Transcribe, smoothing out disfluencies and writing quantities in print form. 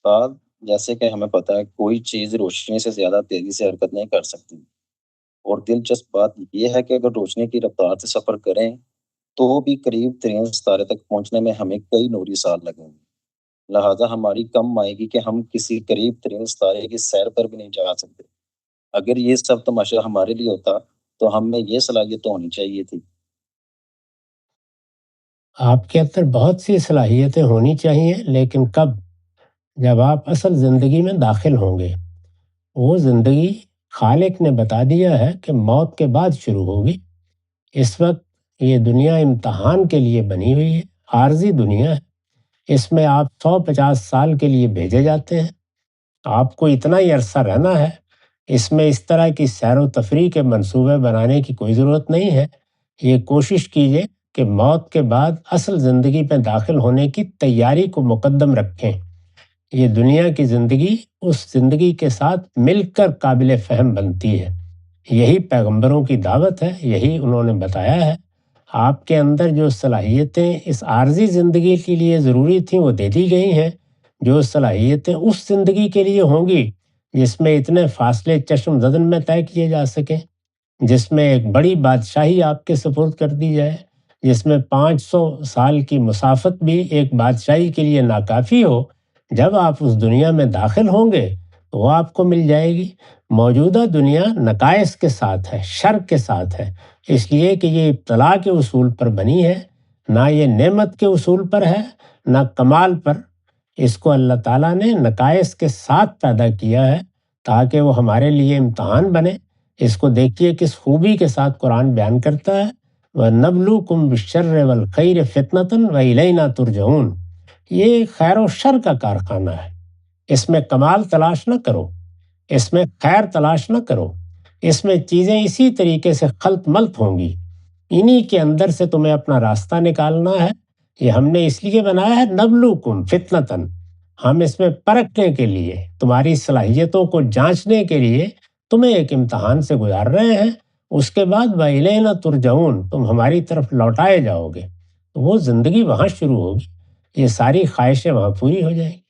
رفتار، جیسے کہ ہمیں پتہ ہے کوئی چیز روشنی سے زیادہ تیزی سے حرکت نہیں کر سکتی، اور دلچسپ بات یہ ہے کہ اگر روشنی کی رفتار سے سفر کریں تو بھی قریب ترین ستارے تک پہنچنے میں ہمیں کئی نوری سال لگیں گے۔ لہٰذا ہماری کم آئے گی کہ ہم کسی قریب ترین ستارے کی سیر پر بھی نہیں جا سکتے۔ اگر یہ سب تماشا ہمارے لیے ہوتا تو ہم میں یہ صلاحیت تو ہونی چاہیے تھی۔ آپ کے اندر بہت سی صلاحیتیں ہونی چاہیے، لیکن کب؟ جب آپ اصل زندگی میں داخل ہوں گے۔ وہ زندگی خالق نے بتا دیا ہے کہ موت کے بعد شروع ہوگی۔ اس وقت یہ دنیا امتحان کے لیے بنی ہوئی ہے، عارضی دنیا ہے۔ اس میں آپ 150 سال کے لیے بھیجے جاتے ہیں۔ آپ کو اتنا ہی عرصہ رہنا ہے۔ اس میں اس طرح کی سیر و تفریح کے منصوبے بنانے کی کوئی ضرورت نہیں ہے۔ یہ کوشش کیجیے کہ موت کے بعد اصل زندگی میں داخل ہونے کی تیاری کو مقدم رکھیں۔ یہ دنیا کی زندگی اس زندگی کے ساتھ مل کر قابل فہم بنتی ہے۔ یہی پیغمبروں کی دعوت ہے، یہی انہوں نے بتایا ہے۔ آپ کے اندر جو صلاحیتیں اس عارضی زندگی کے لیے ضروری تھیں وہ دے دی گئی ہیں۔ جو صلاحیتیں اس زندگی کے لیے ہوں گی جس میں اتنے فاصلے چشم زدن میں طے کیے جا سکیں، جس میں ایک بڑی بادشاہی آپ کے سپرد کر دی جائے، جس میں 500 سال کی مسافت بھی ایک بادشاہی کے لیے ناکافی ہو، جب آپ اس دنیا میں داخل ہوں گے تو وہ آپ کو مل جائے گی۔ موجودہ دنیا نقائص کے ساتھ ہے، شر کے ساتھ ہے، اس لیے کہ یہ ابتلا کے اصول پر بنی ہے، نہ یہ نعمت کے اصول پر ہے، نہ کمال پر۔ اس کو اللہ تعالیٰ نے نقائص کے ساتھ پیدا کیا ہے تاکہ وہ ہمارے لیے امتحان بنے۔ اس کو دیکھیے کس خوبی کے ساتھ قرآن بیان کرتا ہے، وَنَبْلُوكُمْ بِالشَّرِّ وَالْخَيْرِ فِتْنَةً وَإِلَيْنَا تُرْجَعُونَ۔ یہ خیر و شر کا کارخانہ ہے۔ اس میں کمال تلاش نہ کرو، اس میں خیر تلاش نہ کرو، اس میں چیزیں اسی طریقے سے خلط ملط ہوں گی۔ انہی کے اندر سے تمہیں اپنا راستہ نکالنا ہے۔ یہ ہم نے اس لیے بنایا ہے نبلوکم فتنتن، ہم اس میں پرکھنے کے لیے، تمہاری صلاحیتوں کو جانچنے کے لیے تمہیں ایک امتحان سے گزار رہے ہیں۔ اس کے بعد وَإِلَيْنَا تُرْجَعُونَ، تم ہماری طرف لوٹائے جاؤ گے۔ وہ زندگی وہاں شروع ہوگی، یہ ساری خواہشیں وہاں پوری ہو جائیں گی۔